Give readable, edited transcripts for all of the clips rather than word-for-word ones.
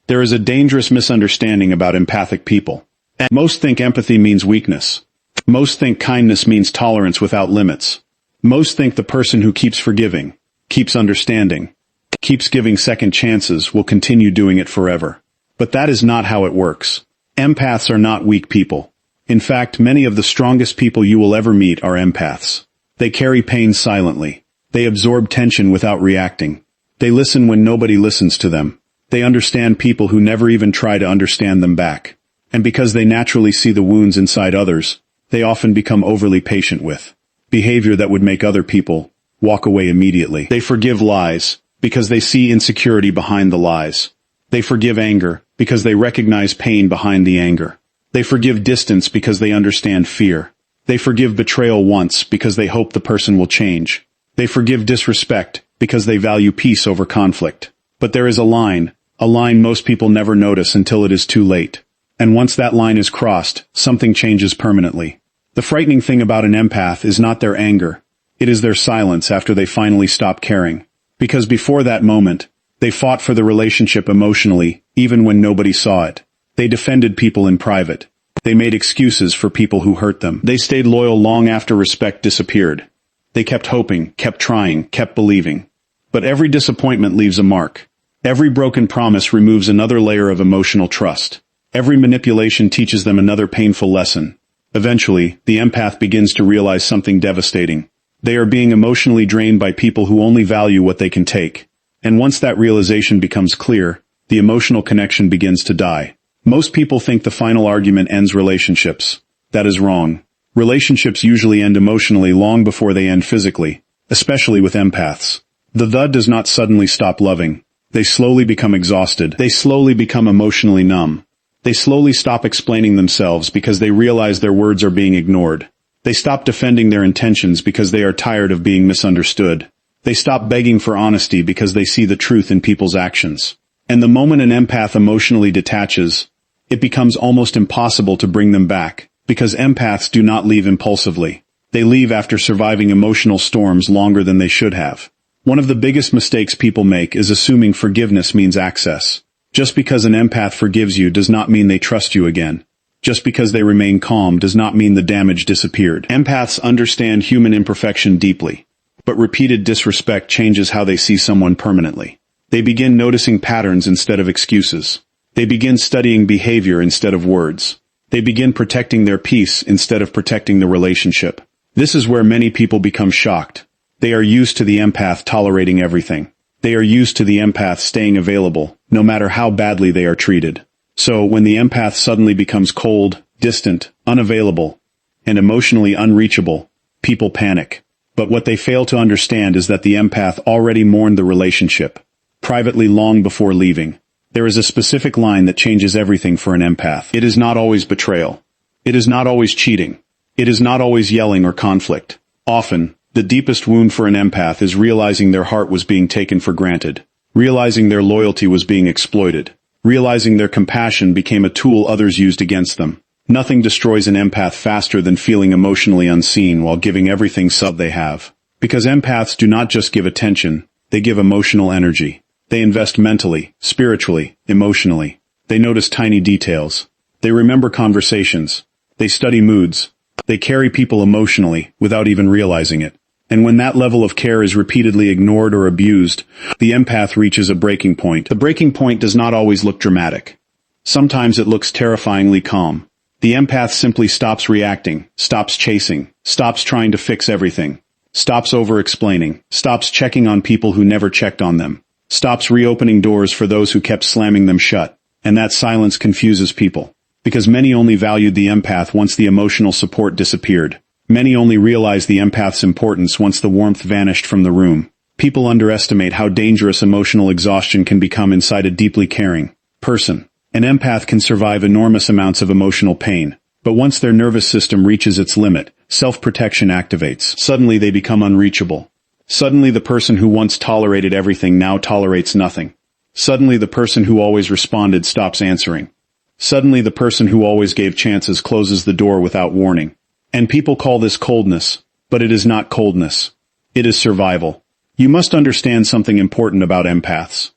There is a dangerous misunderstanding about empathic people. Most think empathy means weakness. Most think kindness means tolerance without limits. Most think the person who keeps forgiving, keeps understanding, keeps giving second chances will continue doing it forever. But that is not how it works. Empaths are not weak people. In fact, many of the strongest people you will ever meet are empaths. They carry pain silently. They absorb tension without reacting. They listen when nobody listens to them. They understand people who never even try to understand them back. And because they naturally see the wounds inside others, they often become overly patient with behavior that would make other people walk away immediately. They forgive lies because they see insecurity behind the lies. They forgive anger because they recognize pain behind the anger. They forgive distance because they understand fear. They forgive betrayal once because they hope the person will change. They forgive disrespect because they value peace over conflict. But there is a line most people never notice until it is too late. And once that line is crossed, something changes permanently. The frightening thing about an empath is not their anger. It is their silence after they finally stop caring. Because before that moment, they fought for the relationship emotionally, even when nobody saw it. They defended people in private. They made excuses for people who hurt them. They stayed loyal long after respect disappeared. They kept hoping, kept trying, kept believing. But every disappointment leaves a mark. Every broken promise removes another layer of emotional trust. Every manipulation teaches them another painful lesson. Eventually, the empath begins to realize something devastating. They are being emotionally drained by people who only value what they can take. And once that realization becomes clear, the emotional connection begins to die. Most people think the final argument ends relationships. That is wrong. Relationships usually end emotionally long before they end physically, especially with empaths. The does not suddenly stop loving. They slowly become exhausted. They slowly become emotionally numb. They slowly stop explaining themselves because they realize their words are being ignored. They stop defending their intentions because they are tired of being misunderstood. They stop begging for honesty because they see the truth in people's actions. And the moment an empath emotionally detaches, it becomes almost impossible to bring them back, because empaths do not leave impulsively. They leave after surviving emotional storms longer than they should have. One of the biggest mistakes people make is assuming forgiveness means access. Just because an empath forgives you does not mean they trust you again. Just because they remain calm does not mean the damage disappeared. Empaths understand human imperfection deeply, but repeated disrespect changes how they see someone permanently. They begin noticing patterns instead of excuses. They begin studying behavior instead of words. They begin protecting their peace instead of protecting the relationship. This is where many people become shocked. They are used to the empath tolerating everything. They are used to the empath staying available, no matter how badly they are treated. So, when the empath suddenly becomes cold, distant, unavailable, and emotionally unreachable, people panic. But what they fail to understand is that the empath already mourned the relationship, privately long before leaving. There is a specific line that changes everything for an empath. It is not always betrayal. It is not always cheating. It is not always yelling or conflict. Often, the deepest wound for an empath is realizing their heart was being taken for granted, realizing their loyalty was being exploited, realizing their compassion became a tool others used against them. Nothing destroys an empath faster than feeling emotionally unseen while giving everything they have. Because empaths do not just give attention, they give emotional energy. They invest mentally, spiritually, emotionally. They notice tiny details. They remember conversations. They study moods. They carry people emotionally without even realizing it. And when that level of care is repeatedly ignored or abused, the empath reaches a breaking point. The breaking point does not always look dramatic. Sometimes it looks terrifyingly calm. The empath simply stops reacting, stops chasing, stops trying to fix everything, stops over-explaining, stops checking on people who never checked on them, stops reopening doors for those who kept slamming them shut. And that silence confuses people. Because many only valued the empath once the emotional support disappeared. Many only realized the empath's importance once the warmth vanished from the room. People underestimate how dangerous emotional exhaustion can become inside a deeply caring person. An empath can survive enormous amounts of emotional pain, but once their nervous system reaches its limit, self-protection activates. Suddenly they become unreachable. Suddenly the person who once tolerated everything now tolerates nothing. Suddenly the person who always responded stops answering. Suddenly the person who always gave chances closes the door without warning. And people call this coldness, but it is not coldness. It is survival. You must understand something important about empaths.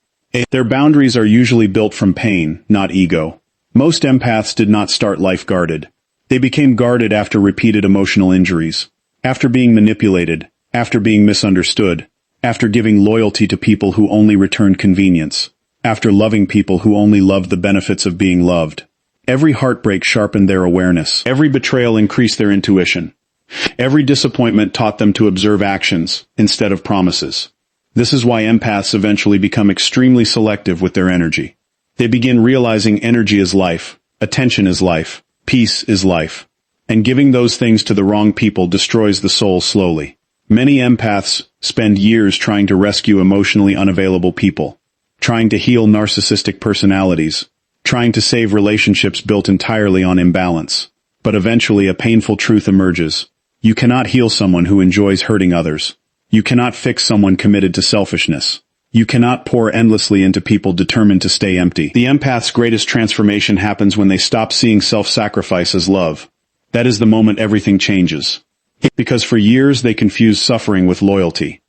Their boundaries are usually built from pain, not ego. Most empaths did not start life guarded. They became guarded after repeated emotional injuries, after being manipulated, after being misunderstood, after giving loyalty to people who only returned convenience, after loving people who only loved the benefits of being loved. Every heartbreak sharpened their awareness. Every betrayal increased their intuition. Every disappointment taught them to observe actions instead of promises. This is why empaths eventually become extremely selective with their energy. They begin realizing energy is life, attention is life, peace is life. And giving those things to the wrong people destroys the soul slowly. Many empaths spend years trying to rescue emotionally unavailable people, trying to heal narcissistic personalities, trying to save relationships built entirely on imbalance. But eventually a painful truth emerges. You cannot heal someone who enjoys hurting others. You cannot fix someone committed to selfishness. You cannot pour endlessly into people determined to stay empty. The empath's greatest transformation happens when they stop seeing self-sacrifice as love. That is the moment everything changes. Because for years they confused suffering with loyalty.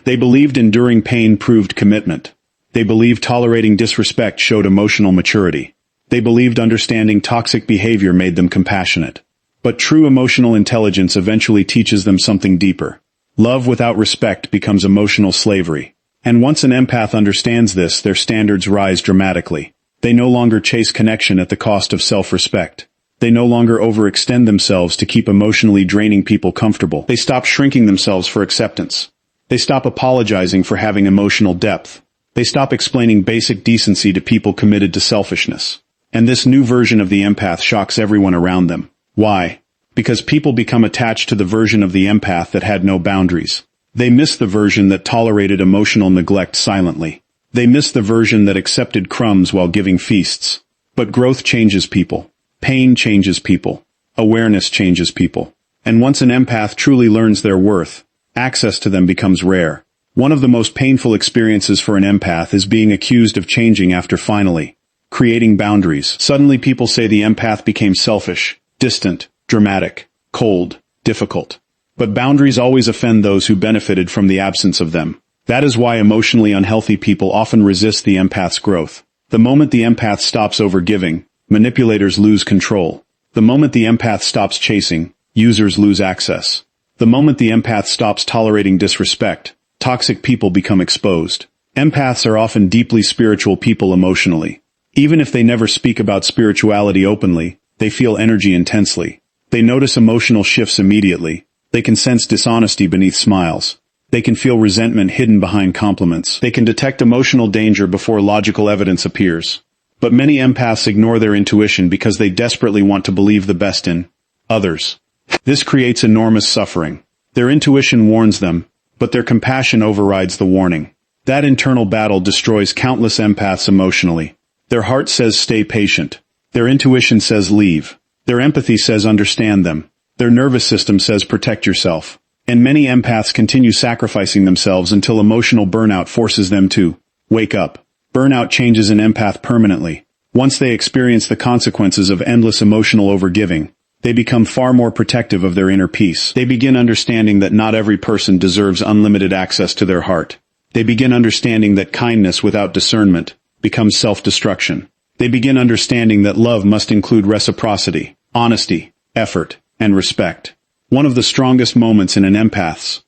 They believed enduring pain proved commitment. They believed tolerating disrespect showed emotional maturity. They believed understanding toxic behavior made them compassionate. But true emotional intelligence eventually teaches them something deeper. Love without respect becomes emotional slavery. And once an empath understands this, their standards rise dramatically. They no longer chase connection at the cost of self-respect. They no longer overextend themselves to keep emotionally draining people comfortable. They stop shrinking themselves for acceptance. They stop apologizing for having emotional depth. They stop explaining basic decency to people committed to selfishness. And this new version of the empath shocks everyone around them. Why? Because people become attached to the version of the empath that had no boundaries. They miss the version that tolerated emotional neglect silently. They miss the version that accepted crumbs while giving feasts. But growth changes people. Pain changes people. Awareness changes people. And once an empath truly learns their worth, access to them becomes rare. One of the most painful experiences for an empath is being accused of changing after finally creating boundaries. Suddenly people say the empath became selfish, distant, dramatic, cold, difficult. But boundaries always offend those who benefited from the absence of them. That is why emotionally unhealthy people often resist the empath's growth. The moment the empath stops overgiving, manipulators lose control. The moment the empath stops chasing, users lose access. The moment the empath stops tolerating disrespect, toxic people become exposed. Empaths are often deeply spiritual people emotionally. Even if they never speak about spirituality openly, they feel energy intensely. They notice emotional shifts immediately. They can sense dishonesty beneath smiles. They can feel resentment hidden behind compliments. They can detect emotional danger before logical evidence appears. But many empaths ignore their intuition because they desperately want to believe the best in others. This creates enormous suffering. Their intuition warns them, but their compassion overrides the warning. That internal battle destroys countless empaths emotionally. Their heart says stay patient. Their intuition says leave. Their empathy says understand them. Their nervous system says protect yourself. And many empaths continue sacrificing themselves until emotional burnout forces them to wake up. Burnout changes an empath permanently. Once they experience the consequences of endless emotional overgiving, they become far more protective of their inner peace. They begin understanding that not every person deserves unlimited access to their heart. They begin understanding that kindness without discernment becomes self-destruction. They begin understanding that love must include reciprocity, honesty, effort, and respect. One of the strongest moments in an empath's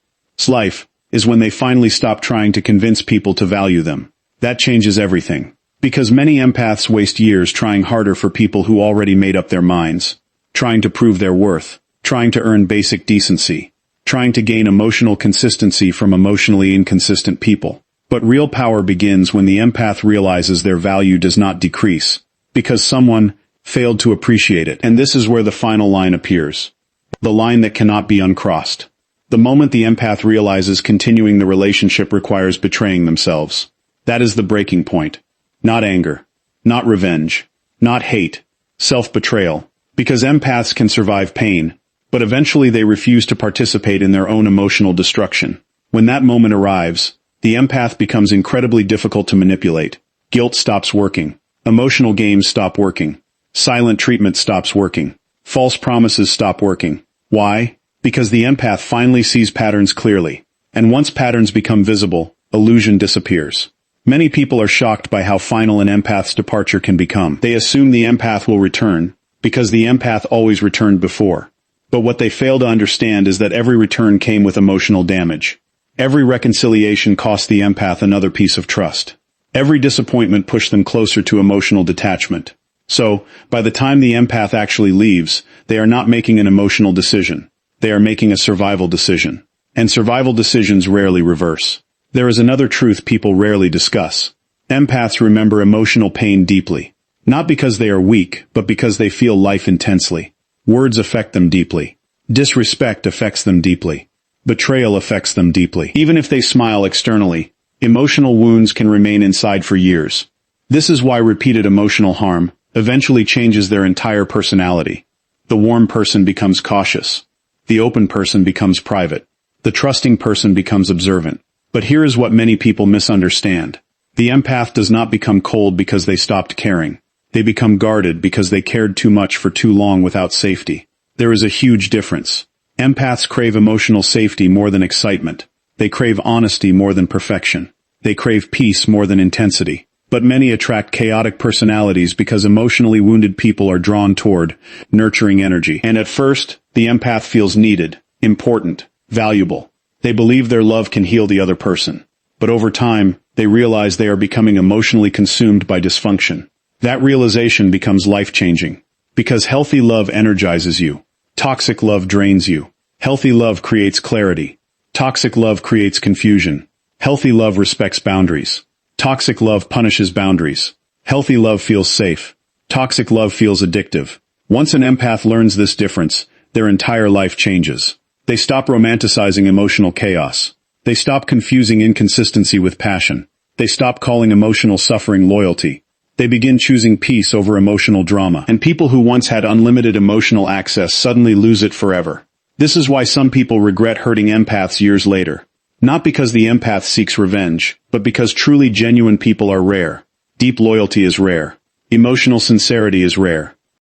life is when they finally stop trying to convince people to value them. That changes everything. Because many empaths waste years trying harder for people who already made up their minds, trying to prove their worth, trying to earn basic decency, trying to gain emotional consistency from emotionally inconsistent people. But real power begins when the empath realizes their value does not decrease, because someone failed to appreciate it. And this is where the final line appears. The line that cannot be uncrossed. The moment the empath realizes continuing the relationship requires betraying themselves. That is the breaking point. Not anger. Not revenge. Not hate. Self-betrayal. Because empaths can survive pain, but eventually they refuse to participate in their own emotional destruction. When that moment arrives, the empath becomes incredibly difficult to manipulate. Guilt stops working. Emotional games stop working. Silent treatment stops working. False promises stop working. Why? Because the empath finally sees patterns clearly. And once patterns become visible, illusion disappears. Many people are shocked by how final an empath's departure can become. They assume the empath will return, because the empath always returned before. But what they fail to understand is that every return came with emotional damage. Every reconciliation cost the empath another piece of trust. Every disappointment pushed them closer to emotional detachment. So, by the time the empath actually leaves, they are not making an emotional decision. They are making a survival decision. And survival decisions rarely reverse. There is another truth people rarely discuss. Empaths remember emotional pain deeply. Not because they are weak, but because they feel life intensely. Words affect them deeply. Disrespect affects them deeply. Betrayal affects them deeply. Even if they smile externally, emotional wounds can remain inside for years. This is why repeated emotional harm eventually changes their entire personality. The warm person becomes cautious. The open person becomes private. The trusting person becomes observant. But here is what many people misunderstand. The empath does not become cold because they stopped caring. They become guarded because they cared too much for too long without safety. There is a huge difference. Empaths crave emotional safety more than excitement. They crave honesty more than perfection. They crave peace more than intensity. But many attract chaotic personalities because emotionally wounded people are drawn toward nurturing energy. And at first, the empath feels needed, important, valuable. They believe their love can heal the other person. But over time, they realize they are becoming emotionally consumed by dysfunction. That realization becomes life-changing. Because healthy love energizes you. Toxic love drains you. Healthy love creates clarity. Toxic love creates confusion. Healthy love respects boundaries. Toxic love punishes boundaries. Healthy love feels safe. Toxic love feels addictive. Once an empath learns this difference, their entire life changes. They stop romanticizing emotional chaos. They stop confusing inconsistency with passion. They stop calling emotional suffering loyalty. They begin choosing peace over emotional drama. And people who once had unlimited emotional access suddenly lose it forever. This is why some people regret hurting empaths years later. Not because the empath seeks revenge, but because truly genuine people are rare. Deep loyalty is rare. Emotional sincerity is rare.